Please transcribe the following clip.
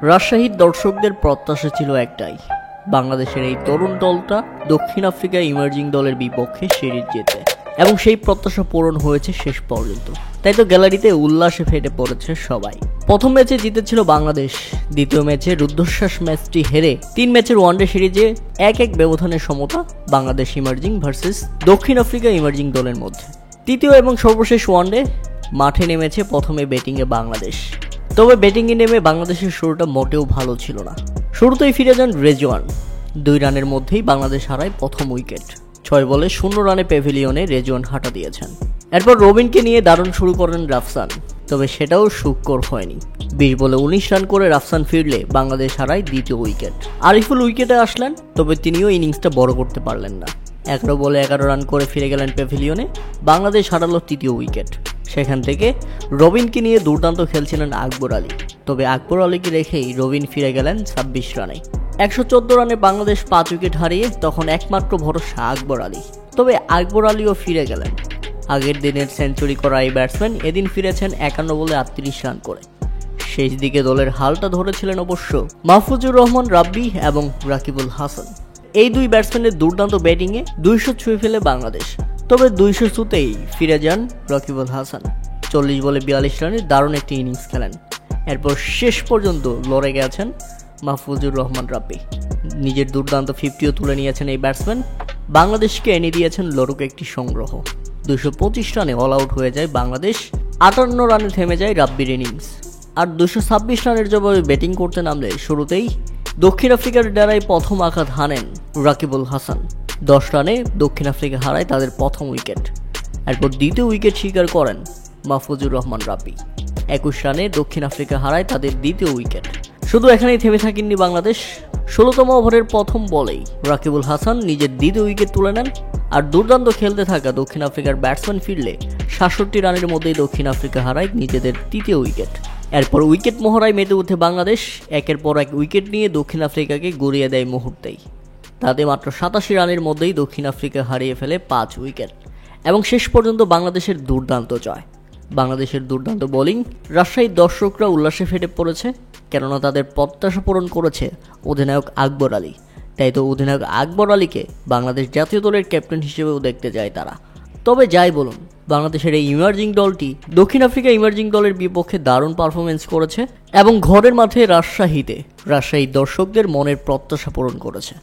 রাজশাহীর দর্শকদের প্রত্যাশা ছিল একটাই, বাংলাদেশের এই তরুণ দলটা দক্ষিণ আফ্রিকা ইমার্জিং দলের বিপক্ষে সিরিজ জেতে, এবং সেই প্রত্যাশা পূরণ হয়েছে শেষ পর্যন্ত। তাই তো গ্যালারিতে উল্লাসে ফেটে পড়েছে সবাই। প্রথম ম্যাচে জিতেছিল বাংলাদেশ, দ্বিতীয় ম্যাচে রুদ্ধশ্বাস ম্যাচটি হেরে 3 ম্যাচের ওয়ানডে সিরিজে 1-1 ব্যবধানের সমতা বাংলাদেশ ইমার্জিং ভার্সেস দক্ষিণ আফ্রিকা ইমার্জিং দলের মধ্যে। তৃতীয় এবং সর্বশেষ ওয়ানডে মাঠে নেমেছে প্রথমে ব্যাটিংয়ে বাংলাদেশ। তবে ব্যাটিংয়ে নেমে বাংলাদেশের শুরুটা মোটেও ভালো ছিল না। শুরুতেই ফিরে যান রেজওয়ান, 2 রানের মধ্যেই বাংলাদেশ হারায় প্রথম উইকেট। 6 বলে 0 রানে প্যাভিলিয়নে রেজওয়ান হাঁটা দিয়েছেন। এরপর রবিনকে নিয়ে দারুণ শুরু করেন রাফসান, তবে সেটাও সুখকর হয়নি। 20 বলে 19 রান করে রাফসান ফিরলে বাংলাদেশ হারায় দ্বিতীয় উইকেট। আরিফুল উইকেটে আসলেন, তবে তিনিও ইনিংসটা বড় করতে পারলেন না। 11 বলে 11 রান করে ফিরে গেলেন প্যাভিলিয়নে, বাংলাদেশ হারালো তৃতীয় উইকেট। সেখান থেকে রবিনকে নিয়ে দুর্দান্ত খেলছিলেন আকবর আলী, তবে আকবর আলীকে রেখেই রবিন ফিরে গেলেন 26 রানে। 114 রানে বাংলাদেশ 5 উইকেট হারিয়ে তখন একমাত্র ভরসা আকবর আলী, তবে আকবর আলীও ফিরে গেলেন। আগের দিনের সেঞ্চুরি করা এই ব্যাটসম্যান এদিন ফিরেছেন 51 বলে 38 রান করে। শেষ দিকে দলের হালটা ধরেছিলেন অবশ্য মাহফুজুর রহমান রাব্বি এবং রাকিবুল হাসান। এই 2 ব্যাটসম্যানের দুর্দান্ত ব্যাটিংয়ে 200 ছুঁয়ে ফেলে বাংলাদেশ, তবে 200 ছুঁতেই ফিরে যান রাকিবুল হাসান। 40 বলে 42 রানে দারুণ একটি ইনিংস খেলেন। এরপর শেষ পর্যন্ত লড়ে গেছেন মাহফুজুর রহমান রাব্বি। নিজের দুর্দান্ত 50ও তুলে নিয়েছেন এই ব্যাটসম্যান, বাংলাদেশকে এনে দিয়েছেন লড়ুক একটি সংগ্রহ। 225 রানে অল আউট হয়ে যায় বাংলাদেশ, 58 রানে থেমে যায় রাব্বির ইনিংস। আর 226 রানের জবাবে ব্যাটিং করতে নামলে শুরুতেই দক্ষিণ আফ্রিকার ডেরায় প্রথম আঘাত হানেন রাকিবুল হাসান। 10 রানে দক্ষিণ আফ্রিকা হারায় তাদের প্রথম উইকেট। এরপর দ্বিতীয় উইকেট শিকার করেন মাহফুজুর রহমান রাব্বি। 21 রানে দক্ষিণ আফ্রিকা হারায় তাদের দ্বিতীয় উইকেট। শুধু এখানেই থেমে থাকেননি বাংলাদেশ। 16তম ওভারের প্রথম বলেই রাকিবুল হাসান নিজের দ্বিতীয় উইকেট তুলে নেন। আর দুর্দান্ত খেলতে থাকা দক্ষিণ আফ্রিকার ব্যাটসম্যান ফিরলে 67 রানের মধ্যেই দক্ষিণ আফ্রিকা হারায় নিজেদের তৃতীয় উইকেট। এরপর উইকেট মহড়ায় মেতে উঠে বাংলাদেশ, একের পর এক উইকেট নিয়ে দক্ষিণ আফ্রিকাকে গড়িয়ে দেয় মুহূর্তেই। তাতে মাত্র 87 রানের মধ্যেই দক্ষিণ আফ্রিকা হারিয়ে ফেলে 5 উইকেট, এবং শেষ পর্যন্ত বাংলাদেশের দুর্দান্ত জয়। বাংলাদেশের দুর্দান্ত বোলিং, রাজশাহীর দর্শকরা উল্লাসে ফেটে পড়েছে, কেননা তাদের প্রত্যাশা পূরণ করেছে অধিনায়ক আকবর আলী। তাই তো অধিনায়ক আকবর আলীকে বাংলাদেশ জাতীয় দলের ক্যাপ্টেন হিসেবেও দেখতে যায় তারা। তবে যাই বলুন, বাংলাদেশের এই ইমার্জিং দলটি দক্ষিণ আফ্রিকা ইমার্জিং দলের বিপক্ষে দারুণ পারফরমেন্স করেছে, এবং ঘরের মাঠে রাজশাহীর দর্শকদের মনের প্রত্যাশা পূরণ করেছে।